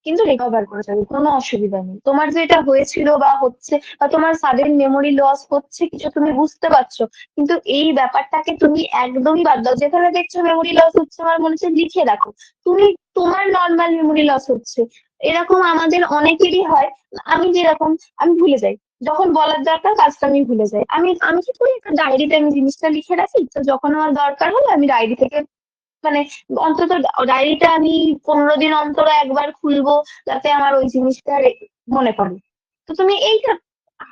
কিন্তু রিকভার করে যাবে, কোনো অসুবিধা নেই। তোমার যে এটা হয়েছিল বা হচ্ছে, বা তোমার সাডেন মেমোরি লস হচ্ছে কিছু, তুমি বুঝতে পারছো, কিন্তু এই ব্যাপারটাকে তুমি একদমই বাদ দাও। যেখানে দেখছো মেমোরি লস হচ্ছে, আমার মনে হচ্ছে লিখে রাখো। তুমি, তোমার নর্মাল মেমোরি লস হচ্ছে, এরকম আমাদের অনেকেরই হয়। আমি যেরকম, আমি ভুলে যাই, যখন বলার দরকার কাজটা আমি ভুলে যাই। আমি আমি কি করি, একটা ডায়েরিতে আমি জিনিসটা লিখে রাখি, তো যখন আমার দরকার হলে আমি ডায়েরি থেকে, মানে অন্তত ডায়েরিটা আমি 15 দিন অন্তর একবার খুলবো, যাতে আমার ওই জিনিসটা মনে পড়ে। তো তুমি এইটা,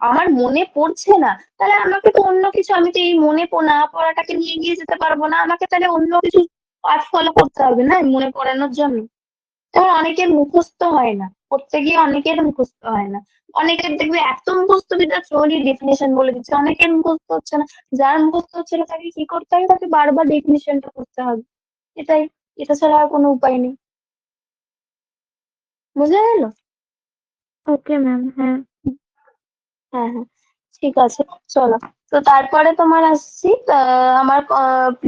আমার মনে পড়ছে না, তাহলে আমাকে তো অন্য কিছু, আমি তো এই না পড়াটাকে নিয়ে গিয়ে যেতে পারবো না, আমাকে তাহলে অন্য কিছু পাঠ ফলো করতে হবে না এই মনে পড়ানোর জন্য। যেমন অনেকের মুখস্থ হয় না, পড়তে গিয়ে অনেকের মুখস্থ হয় না, অনেকের দেখবে এত মুখস্থ বিদ্যা থ্রোলি ডেফিনেশন বলে দিচ্ছে, অনেকের মুখস্থ হচ্ছে না। যার মুখস্থ হচ্ছে না তাকে কি করতে হবে, তাকে বারবার ডেফিনেশনটা করতে হবে। এটাই, এটা ছাড়া আর কোনো উপায় নেই। বুঝা গেল? ওকে ম্যাম, হ্যাঁ। হ্যাঁ হ্যাঁ, ঠিক আছে, চলো। তো তারপরে তোমার আসছি, আমার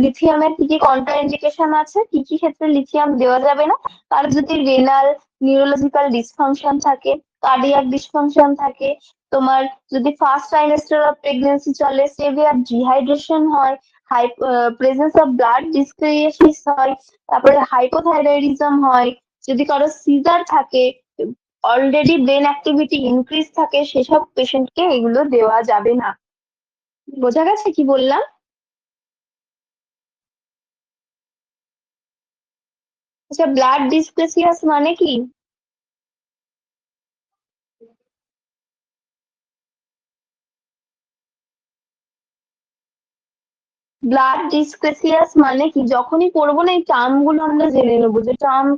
লিথিয়ামের কি কি কন্ট্রা ইন্ডিকেশন আছে, কি কি ক্ষেত্রে লিথিয়াম দেওয়া যাবে না। তার যদি রেনাল নিউরোলজিক্যাল ডিসফাংশন থাকে, কার্ডিয়াক ডিসফাংশন থাকে, তোমার যদি ফার্স্ট ট্রাইমেস্টার অফ প্রেগন্যান্সি চলে, সেভিয়ার ডিহাইড্রেশন হয়, হাই প্রেজেন্স অফ ব্লাড ডিসক্রিয়েসিস হয়, তারপরে হাইপোথাইরয়েডিজম হয়, যদি কারো সিজার থাকে, অলরেডি ব্রেন অ্যাক্টিভিটি ইনক্রিজ থাকে, সেসব পেশেন্টকে এগুলো দেওয়া যাবে না। বোঝা গেছে কি বললাম? আচ্ছা, ব্লাড ডিসপ্লেসিয়াস মানে কি? ব্লাড ডিসক্রেসিয়াস মানে কি? যখনই পড়বো না এই টার্ম গুলো আমরা জেনে নেবো যে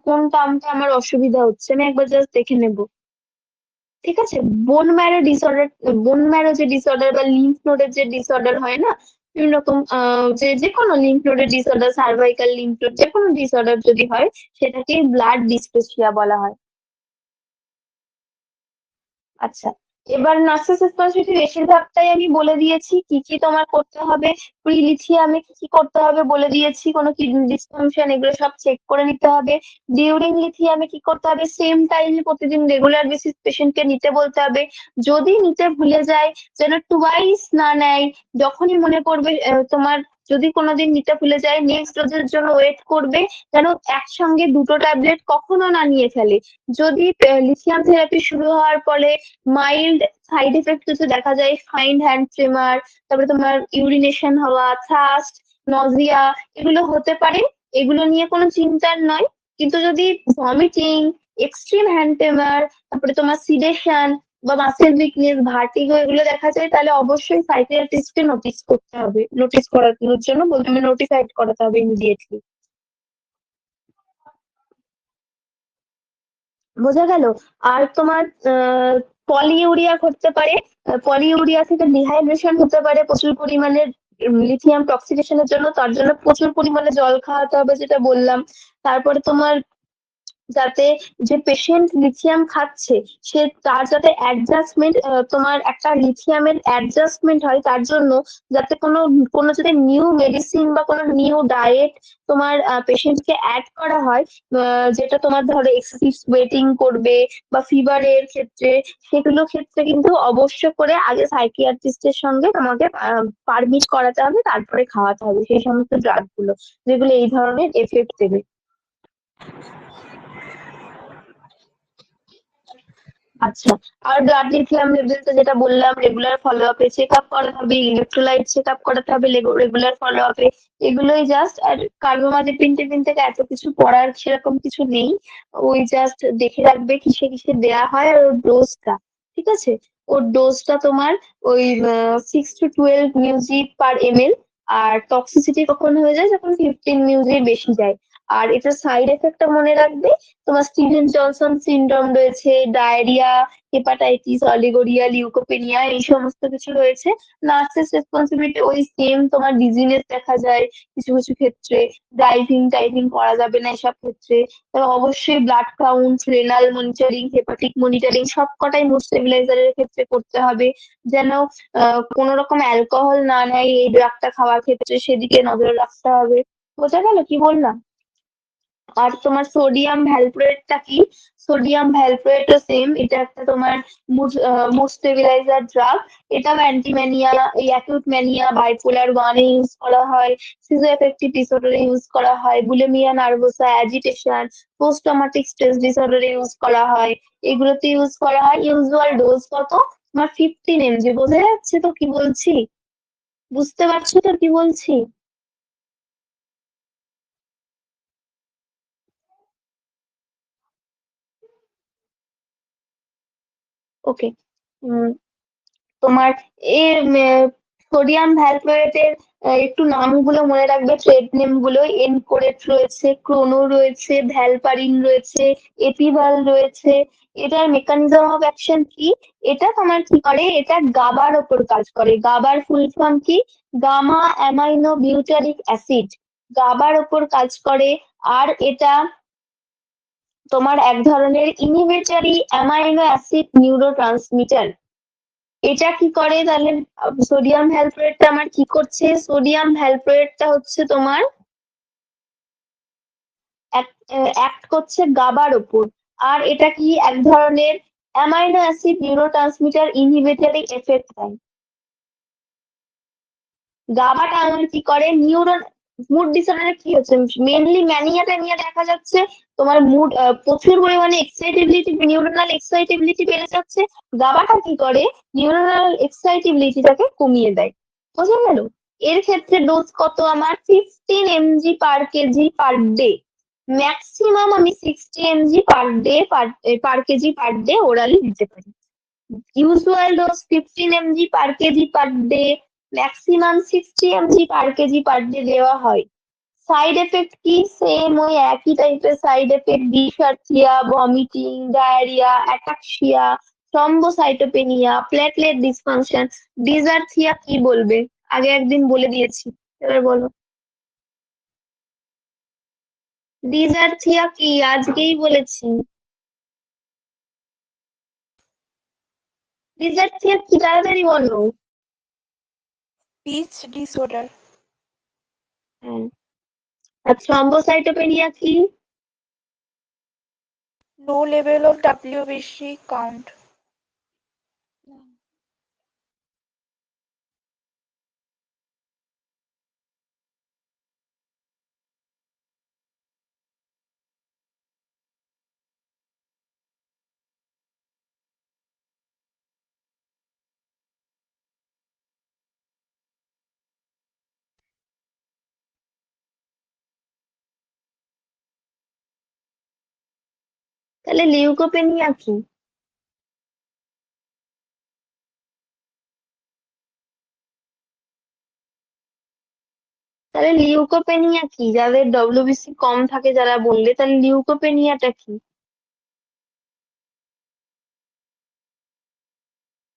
কোন টার্মটা আমার অসুবিধা হচ্ছে, আমি একবার জাস্ট দেখে নেবো। ঠিক আছে? বোন ম্যারো যে ডিসঅর্ডার বা লিম্ফ নোডের যে ডিসঅর্ডার হয় না, বিভিন্ন রকম যে কোনো লিম্ফ নোডের ডিসঅর্ডার, সার্ভাইকাল লিম্ফ নোড যে কোনো ডিসঅর্ডার যদি হয় সেটাকে ব্লাড ডিসপেসিয়া বলা হয়। আচ্ছা, এবার নার্সিস রেসপন্সিবিলিটি বেশিরভাগটাই আমি বলে দিয়েছি। কি কি তোমার করতে হবে, প্রি লিথিয়ামে কি কি করতে হবে বলে দিয়েছি, কোনো কিডনি ডিসফাংশন এগুলো সব চেক করে নিতে হবে। ডিউরিং লিথিয়ামে কি করতে হবে, সেম টাইমে প্রতিদিন রেগুলার বেসিস পেশেন্টকে নিতে বলতে হবে। যদি নিতে ভুলে যায় যেন টুয়াইস না নেয়, যখনই মনে পড়বে তোমার যদি কোনোদিন নিতে ভুলে যায় নেক্সট ডোজের জন্য ওয়েট করবে, যেন একসঙ্গে দুটো ট্যাবলেট কখনো না নিয়ে ফেলে। যদি লিথিয়াম থেরাপি শুরু হওয়ার পরে মাইল্ড সাইড এফেক্ট কিছু দেখা যায়, ফাইন হ্যান্ড ট্রেমার, তারপরে তোমার ইউরিনেশন হওয়া, থার্স্ট, নজিয়া, এগুলো হতে পারে। এগুলো নিয়ে কোনো চিন্তার নয়। কিন্তু যদি ভমিটিং, এক্সট্রিম হ্যান্ড ট্রেমার, তারপরে তোমার সিডেশন বা মাসেল উইকনেস, ভার্টিগো এগুলো দেখা যায়, তাহলে অবশ্যই সাইকিয়াট্রিস্টকে নোটিস করানোর জন্য বলতে নোটিফাইড করাতে হবে ইমিডিয়েটলি। বোঝা গেল? আর তোমার পলিইউরিয়া ঘটতে পারে। পলিইউরিয়া থেকে ডিহাইড্রেশন হতে পারে প্রচুর পরিমাণে লিথিয়াম টক্সিকেশনের জন্য, তার জন্য প্রচুর পরিমাণে জল খাওয়াতে হবে যেটা বললাম। তারপরে তোমার যাতে যে পেশেন্ট লিথিয়াম খাচ্ছে সে তার যাতে অ্যাডজাস্টমেন্ট, তোমার একটা লিথিয়ামের অ্যাডজাস্টমেন্ট হয়, তার জন্য যাতে কোনো কোনো যদি নিউ মেডিসিন বা কোনো নিউ ডায়েট তোমার পেশেন্টকে অ্যাড করা হয়, যেটা তোমার ধরো এক্সেসিভ সোয়েটিং করবে বা ফিভারের ক্ষেত্রে, সেগুলো ক্ষেত্রে কিন্তু অবশ্য করে আগে সাইকিয়াট্রিস্টের সঙ্গে তোমাকে পারমিট করাতে হবে, তারপরে খাওয়াতে হবে সেই সমস্ত ড্রাগ গুলো যেগুলো এই ধরনের এফেক্ট দেবে। আচ্ছা, আর ব্লাড লিথিয়াম লেভেলটা যেটা বললাম, রেগুলার ফলো আপে চেক আপ করাতে হবে, ইলেকট্রোলাইট চেক আপ করাতে হবে রেগুলার ফলো আপে। এগুলোই জাস্ট। আর কার্বোমাজেপিন টেপিন থেকে এত কিছু পড়ার সেরকম কিছু নেই। ওই জাস্ট দেখে রাখবে কিসে কিসে দেয়া হয় আর ওর ডোজটা। ঠিক আছে? ওর ডোজটা তোমার ওই 6 to 12 মিউজি পার এমএল। আর টক্সিসিটি কখন হয়ে যায়, যখন 15 মিউজি বেশি যায়। আর এটা সাইড এফেক্টটা মনে রাখবে, তোমার স্টিভেন জনসন সিনড্রোম রয়েছে, ডায়রিয়া, হেপাটাইটিস, অলিগোরিয়া, লিউকোপেনিয়া, এই সমস্ত কিছু রয়েছে। নার্সেস রেসপন্সিবিলিটি ওই সেম, তোমার ডিজিনেস দেখা যায় কিছু কিছু ক্ষেত্রে, ড্রাইভিং টাইভিং করা যাবে না এসব ক্ষেত্রে। তবে অবশ্যই blood count, renal monitoring, hepatic monitoring সব কটাই মুড স্টেবিলাইজারের ক্ষেত্রে করতে হবে। যেন কোনো রকম অ্যালকোহল না নেয় এই ড্রাগটা খাওয়ার ক্ষেত্রে, সেদিকে নজর রাখতে হবে। বোঝা গেল কি বললাম? আর তোমার সোডিয়াম ভ্যালপ্রেটটা কি? সোডিয়াম ভ্যালপ্রেটও সেম, এটা একটা তোমার মুড স্টেবিলাইজার ড্রাগ। এটাও অ্যান্টিম্যানিয়া, এই অ্যাকিউট ম্যানিয়া, বাইপোলার 1-এ ইউজ করা হয়, সিজোএফেক্টিভ ডিসঅর্ডারে ইউজ করা হয়, bulimia nervosa, agitation, post traumatic stress ডিসঅর্ডারে ইউজ করা হয়। এগুলোতে ইউজ করা হয়। ইউজুয়াল ডোজ কত? তোমার 15 mg। বোঝা যাচ্ছে তো কি বলছি? বুঝতে পারছো তো কি বলছি? ওকে। তোমার এর সোডিয়াম ভ্যালপ্রয়েটের একটু নামগুলো মনে রাখবে, ট্রেড নেম গুলো। এনকোরেট রয়েছে, ক্রোনো রয়েছে, ভ্যালপারিন রয়েছে, এপিভাল রয়েছে। এটার মেকানিজম অফ অ্যাকশন কি? এটা তোমার কি করে, এটা গাবার ওপর কাজ করে। গাবার ফুল ফর্ম কি? Gamma amino butyric acid. গাবার ওপর কাজ করে। আর এটা তোমার এক ধরনের ইনহিবিটরি অ্যামাইনো অ্যাসিড নিউরোট্রান্সমিটার। এটা কি করে তাহলে? সোডিয়াম ভ্যালপ্রেটটা আমার কি করছে? সোডিয়াম ভ্যালপ্রেটটা হচ্ছে তোমার অ্যাক্ট করছে গাবার ওপর। আর এটা কি এক ধরনের amino acid neurotransmitter inhibitory effect দেয়। গাবাটা আমার কি করে? মুড ডিসঅর্ডারে কি হচ্ছে, মেনলি ম্যানিয়া ট্যানিয়া দেখা যাচ্ছে, তোমার মুড প্রচুর পরিমাণে এক্সাইটেবিলিটি, নিউরোনাল এক্সাইটেবিলিটি বেড়ে যাচ্ছে। গাবাটা কি করে? নিউরোনাল এক্সাইটেবিলিটিটাকে কমিয়ে দেয়। বোঝা গেল? এর ক্ষেত্রে ডোজ কত আমার? 15 mg per kg per day. Maximum আমি 60 mg per kg per day orally দিতে পারি। Usual dose 15 mg per kg per day, maximum 60 mg per kg per day দেওয়া হয়। সাইড এফেক্ট কি? সেম ওই একই টাইপের side effect, dysarthria, vomiting, diarrhoea, ataxia, thrombocytopenia, platelet dysfunction. Dysarthria কি বলবে? আগে একদিন বলে দিয়েছি, এবার বলো। ডিসআরথিয়া কি? আজকেই বলেছি। ডিসআরথিয়া কি? তাড়াতাড়ি বলো। Speech disorder. হ্যাঁ। আর থ্রম্বোসাইটোপেনিয়া কি? Low level of WBC count. তাহলে লিউকোপেনিয়া কি? তাহলে লিউকোপেনিয়া কি? যাদের ডব্লিউবিসি কম থাকে যারা বললে, তাহলে লিউকোপেনিয়াটা কি?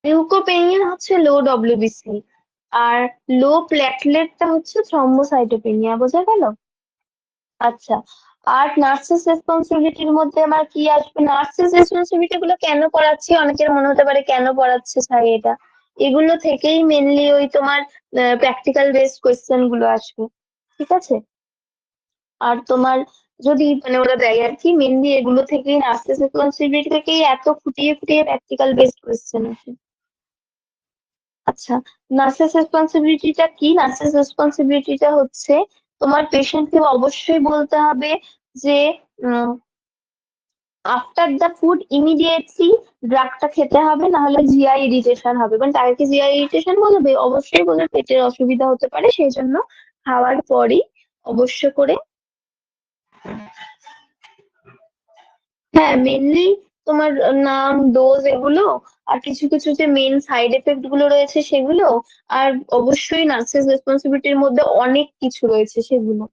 লিউকোপেনিয়া হচ্ছে লো ডব্লিউবিসি, আর লো প্ল্যাটলেটটা হচ্ছে থ্রম্বোসাইটোপেনিয়া। বোঝা গেল? আচ্ছা। আর নার্সেস রেসপন্সিবিলিটির মধ্যে আমার কি আসবে? নার্সেস রেসপন্সিবিলিটি গুলো কেন পড়াচ্ছি? অনেকের মনে হতে পারে কেন পড়াচ্ছে স্যার এটা। এগুলো থেকেই মেনলি ওই তোমার প্র্যাকটিক্যাল বেসড কোয়েশ্চেন গুলো আসবে। ঠিক আছে? আর তোমার যদি মানে ওরা দেয় আর কি, মেনলি এগুলো থেকেই, নার্সেস রেসপন্সিবিলিটি থেকেই এত খুঁটিয়ে খুঁটিয়ে প্র্যাকটিক্যাল বেসড কোয়েশ্চেন আসে। আচ্ছা, নার্সেস রেসপন্সিবিলিটিটা কি? নার্সেস রেসপন্সিবিলিটিটা হচ্ছে তোমার পেশেন্টকে অবশ্যই বলতে হবে যে আফটার দ্য ফুড ইমিডিয়েটলি ড্রাগটা খেতে হবে, না হলে জিআই ইরিটেশন হবে। মানে তাকে কি জিআই ইরিটেশন বলবে? অবশ্যই বলবে পেটের অসুবিধা হতে পারে, সেই জন্য খাওয়ার পরই অবশ্য করে। হ্যাঁ, মেনলি তোমার নাম, ডোজ এগুলো, আর কিছু কিছু যে মেন সাইড এফেক্ট গুলো রয়েছে সেগুলো, আর অবশ্যই নার্সেস রেসপন্সিবিলিটির মধ্যে অনেক কিছু রয়েছে সেগুলো।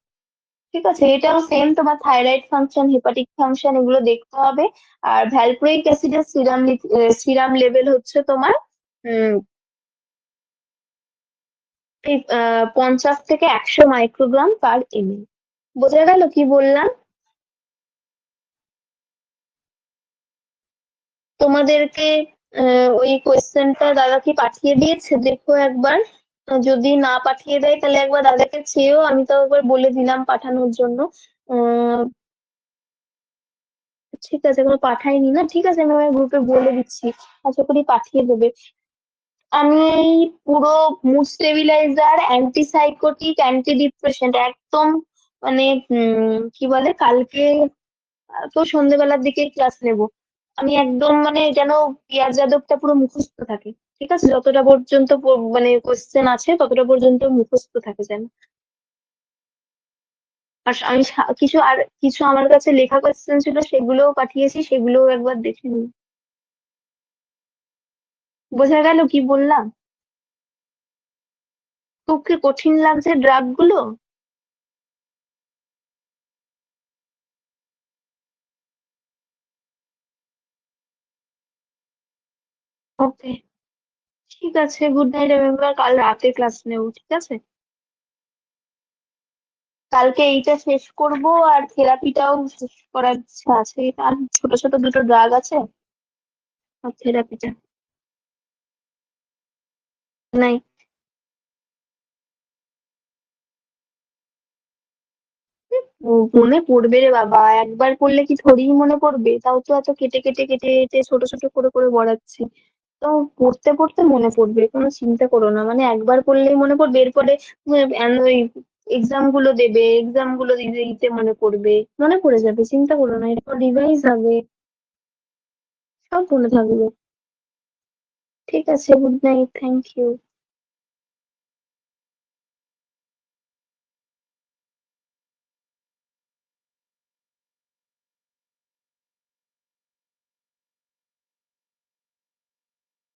ঠিক আছে? এটাও সেম, তোমার থাইরয়েড ফাংশন, হেপাটিক ফাংশন এগুলো দেখতে হবে। আর ভ্যালপ্রোইক অ্যাসিডের সিরাম লেভেল হচ্ছে তোমার উম 50 থেকে 100 মাইক্রোগ্রাম পার এমএল। বোঝা গেল কি বললাম? তোমাদেরকে ওই কোয়েশ্চেনটা দাদা কি পাঠিয়ে দিয়েছে? দেখো একবার। যদি না পাঠিয়ে দেয় তাহলে একবার দাদাকে চেয়েও, আমি তো একবার বলে দিলাম পাঠানোর জন্য। আহ ঠিক আছে, এখনো পাঠায়নি না? ঠিক আছে, আমি আমার গ্রুপে বলে দিচ্ছি, আশা করি পাঠিয়ে দেবে। আমি এই পুরো mood stabiliser, antipsychotic, antidepressant একদম মানে কি বলে, কালকে তো সন্ধ্যেবেলার দিকে ক্লাস নেব। আমি একদম মানে যেন পিয়াজ যাদবটা পুরো মুখস্থ থাকে। ঠিক আছে? যতটা পর্যন্ত মানে কোশ্চেন আছে ততটা পর্যন্ত মুখস্থ থাকে যেন। আর আমি কিছু আমার কাছে লেখা কোশ্চেন ছিল, সেগুলোও পাঠিয়েছি, সেগুলোও একবার দেখে নিই। বোঝা গেল কি বললাম? খুব কি কঠিন লাগছে ড্রাগ গুলো? ওকে, ঠিক আছে, গুড নাইট। আমি এবার কাল রাতে ক্লাস নেবো। ঠিক আছে? কালকে এইটা শেষ করব, আর থেরাপিটাও শেষ করার ইচ্ছা আছে। আর ছোট ছোট দুটো ড্রাগ আছে, আর থেরাপিটা নাই। মনে পড়বে রে বাবা, একবার করলে কি থোড়ি মনে পড়বে? তাও তো এত কেটে কেটে কেটে কেটে ছোট ছোট করে করে বড়াচ্ছি। তো পড়তে পড়তে মনে পড়বে, কোনো চিন্তা করো না। মানে একবার পড়লেই মনে পড়বে, এরপরে ওই এক্সাম গুলো দেবে, এক্সাম গুলো দিতে দিতে মনে পড়বে। মনে পড়ে যাবে, চিন্তা করো না, এরপর রিভাইজ হবে, সব মনে থাকবে। ঠিক আছে, গুড নাইট, থ্যাংক ইউ।